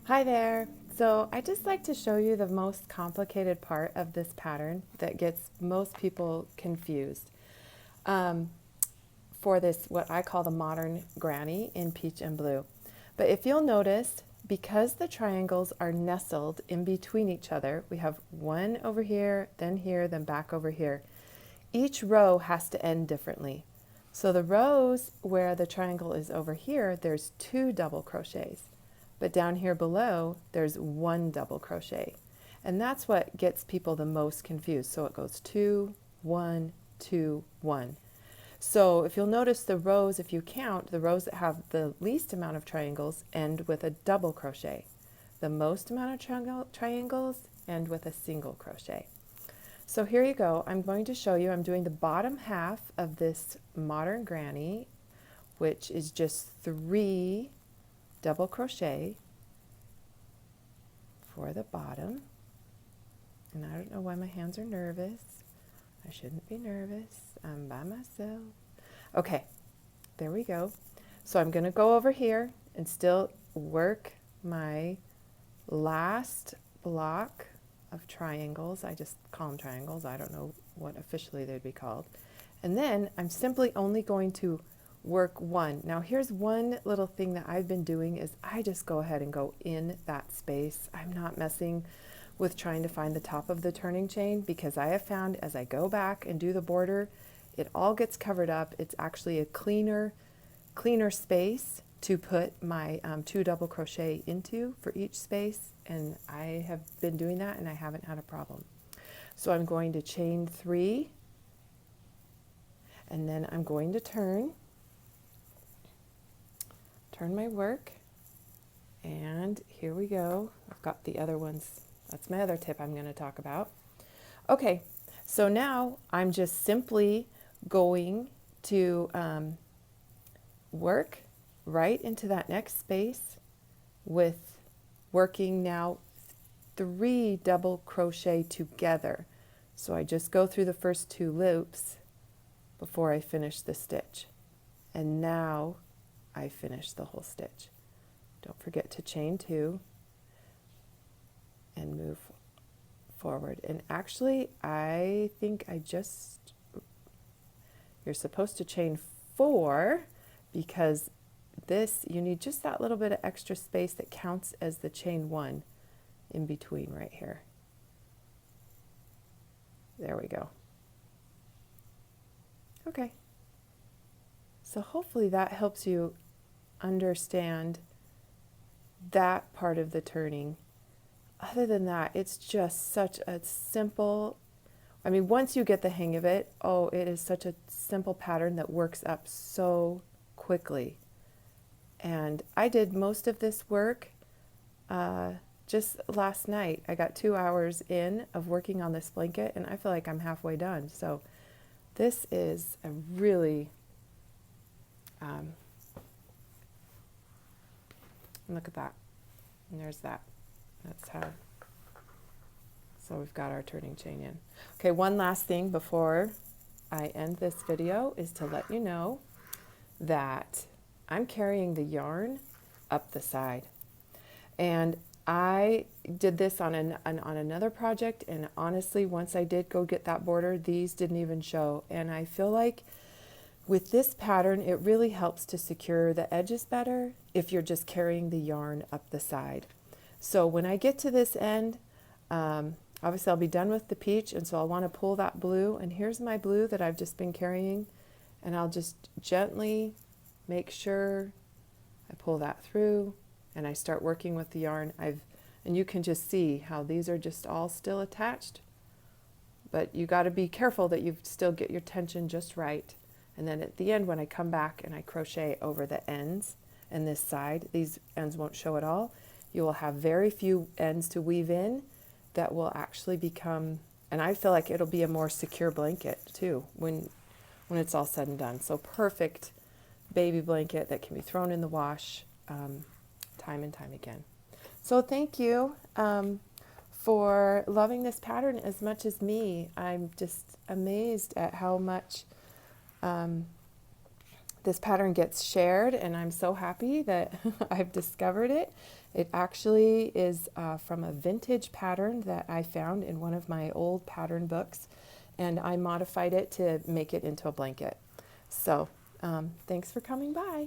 Hi there. So I just like to show you the most complicated part of this pattern that gets most people confused um, for this, what I call the modern granny in peach and blue. But if you'll notice, because the triangles are nestled in between each other, we have one over here, then back over here. Each row has to end differently. So the rows where the triangle is over here, there's 2 double crochets. But down here below, there's 1 double crochet. And that's what gets people the most confused. So it goes 2, 1, 2, 1. So if you'll notice the rows, if you count, the rows that have the least amount of triangles end with a double crochet. The most amount of triangles end with a single crochet. So here you go. I'm going to show you, I'm doing the bottom half of this modern granny, which is just 3 double crochet for the bottom. And I don't know why my hands are nervous. I shouldn't be nervous. I'm by myself. Okay, there we go. So I'm going to go over here and still work my last block of triangles. I just call them triangles. I don't know what officially they'd be called. And then I'm simply only going to work 1. Now here's one little thing that I've been doing is I just go ahead and go in that space. I'm not messing with trying to find the top of the turning chain because I have found as I go back and do the border, it all gets covered up. It's actually a cleaner space to put my 2 double crochet into for each space, and I have been doing that and I haven't had a problem. So I'm going to chain 3 and then I'm going to turn my work, and here we go. I've got the other ones. That's my other tip I'm going to talk about. Okay, so now I'm just simply going to work right into that next space with working now 3 double crochet together. So I just go through the first 2 loops before I finish the stitch. And now I finish the whole stitch. Don't forget to chain 2 and move forward. And actually, I think you're supposed to chain 4 because this, you need just that little bit of extra space that counts as the chain 1 in between right here. There we go. Okay. So hopefully that helps you understand that part of the turning. Other than that, it's just such a simple, I mean, once you get the hang of it, oh, it is such a simple pattern that works up so quickly. And I did most of this work just last night. I got 2 hours in of working on this blanket and I feel like I'm halfway done. So this is a really, look at that. And there's that. That's how. So we've got our turning chain in. Okay, one last thing before I end this video is to let you know that I'm carrying the yarn up the side. And I did this on another project, and honestly, once I did go get that border, these didn't even show. And I feel like with this pattern, it really helps to secure the edges better if you're just carrying the yarn up the side. So when I get to this end, obviously I'll be done with the peach, and so I'll want to pull that blue, and here's my blue that I've just been carrying, and I'll just gently make sure I pull that through and I start working with the yarn. And you can just see how these are just all still attached, but you got to be careful that you still get your tension just right. And then at the end, when I come back and I crochet over the ends and this side, these ends won't show at all. You will have very few ends to weave in that will actually become, and I feel like it'll be a more secure blanket too when it's all said and done. So perfect baby blanket that can be thrown in the wash time and time again. So thank you for loving this pattern as much as me. I'm just amazed at how much this pattern gets shared, and I'm so happy that I've discovered it. It actually is from a vintage pattern that I found in one of my old pattern books, and I modified it to make it into a blanket. So thanks for coming by.